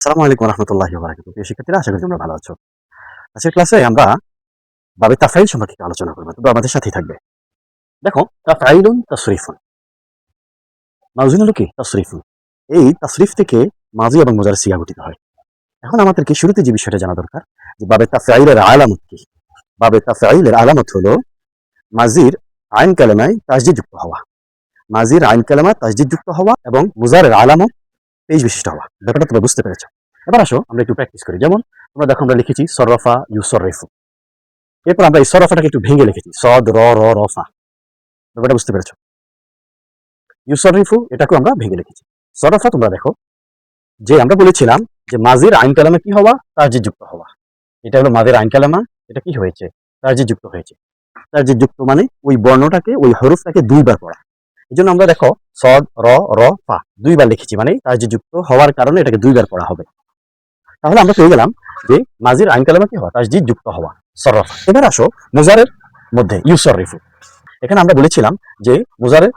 আসসালামু আলাইকুম রহমতুল্লাহি ওয়া বারাকাতুহু। প্রিয় শিক্ষার্থীরা, আশা করি তোমরা ভালো আছো। আজকের ক্লাসে আমরা বাবে তাফাইল সম্পর্কে একটু আলোচনা করব। তোমরা আমাদের সাথেই থাকবে। দেখো, তাফাইলুন তাসরিফুন। মাউজিন হলো কি? তাসরিফুন। এই তাসরিফ থেকে মাজি এবং মুজার সিগা গঠিত হয়। এখন আমাদেরকে শুরুতে যে বিষয়টা জানা দরকার যে বাবে তাফাইলের আলামত কি? বাবে তাফাইলের আলামত হলো মাজির আইন কালেমায় তাসদিদ যুক্ত হওয়া। মাজির আইন কালেমায় তাসদিদ যুক্ত হওয়া এবং মুজারের আলামত পেশ বিশিষ্ট হওয়া। ব্যাপারটা তোমরা বুঝতে পেরেছো। এবার আসো আমরা একটু প্র্যাকটিস করি। যেমন তোমরা দেখো, আমরা লিখেছি সরফা ইউসররিফু। এরপর আমরা এই সরফাটাকে একটু ভেঙে লিখেছি সদ র র রফা। ব্যাপারটা বুঝতে পেরেছো? ইউসররিফু এটাকেও আমরা ভেঙে লিখেছি। সরফা তোমরা দেখো যে আমরা বলেছিলাম যে মাজির আইন কালামে কি হওয়া? তাসদিদ যুক্ত হওয়া। এটা হলো মাজির আইন কালামা। এটা কি হয়েছে? তাসদিদ যুক্ত হয়েছে। তাসদিদ যুক্ত মানে ওই বর্ণটাকে, ওই হরফটাকে দুইবার পড়া। এই জন্য আমরা দেখো সদ র র ফা দুইবার লিখেছি, মানে তাসদিদ যুক্ত হওয়ার কারণে এটাকে দুইবার পড়া হবে। তাহলে আমরা পেয়ে গেলাম যে মাজির আইন কালামে কি হওয়া? তাসদিদ যুক্ত হওয়া, সরফা। এবার আসো মুজারের মধ্যে ইউসররিফু। এখানে আমরা বলেছিলাম যে মুজারের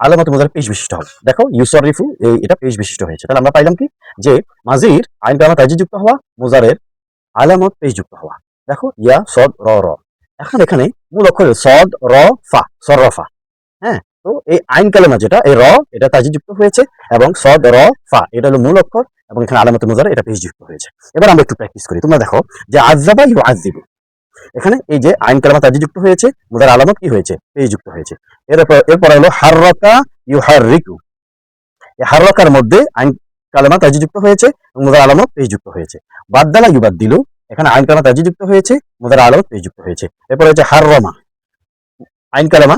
আলামত মুজার পেশ বিশিষ্ট হবে। দেখো ইউসররিফু এটা পেশ বিশিষ্ট হয়েছে। তাহলে আমরা পাইলাম কি যে মাজির আইন কালামে তাসদিদ যুক্ত হওয়া, মুজারের আলামত পেশ যুক্ত হওয়া। দেখো ইয়া সদ র র। এখন এখানে মূল অক্ষর সদ র ফা, সরফা। হ্যাঁ, তো এই আইন কালেমা যেটা এই র, এটা তাসদিদ যুক্ত হয়েছে এবং সদ র ফা এটা হলো মূল অক্ষর এবং এখানে আলামত মুজার এটা পেশ যুক্ত হয়েছে। এবার আমরা একটু প্র্যাকটিস করি। তোমরা দেখো যে আযাবা ইউআযিবু, এখানে এই যে আইন কালেমা তাসদিদ যুক্ত হয়েছে, মুজার আলামত কি হয়েছে? পেশ যুক্ত হয়েছে। এরপর হলো হাররাকা ইউহাররিকু। এই হাররাকার মধ্যে আইন কালেমা তাসদিদ যুক্ত হয়েছে এবং মুজার আলামত পেশ যুক্ত হয়েছে। বাদদালা ইউবাদদিলু, এখানে আইন কালেমা তাসদিদ যুক্ত হয়েছে, মুজার আলামত পেশ যুক্ত হয়েছে। এরপর হচ্ছে হাররামা, আইন কালেমা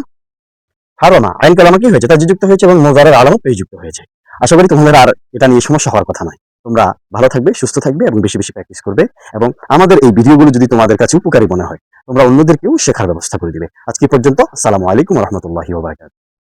হারমা আইন কালামা কি হয়েছে? তাসদিদ যুক্ত হয়েছে এবং মুজারের আলামত পেশ যুক্ত হয়েছে। আশা করি তোমাদের আর এটা নিয়ে সমস্যা হওয়ার কথা নয়। তোমরা ভালো থাকবে, সুস্থ থাকবে এবং বেশি বেশি প্র্যাকটিস করবে। এবং আমাদের এই ভিডিওগুলো যদি তোমাদের কাছে উপকারী মনে হয়, তোমরা অন্যদেরকেও শেখার ব্যবস্থা করে দিবে। আজকে পর্যন্ত আসসালামু আলাইকুম রহমতুল্লাহি ওয়া বারাকাতুহু।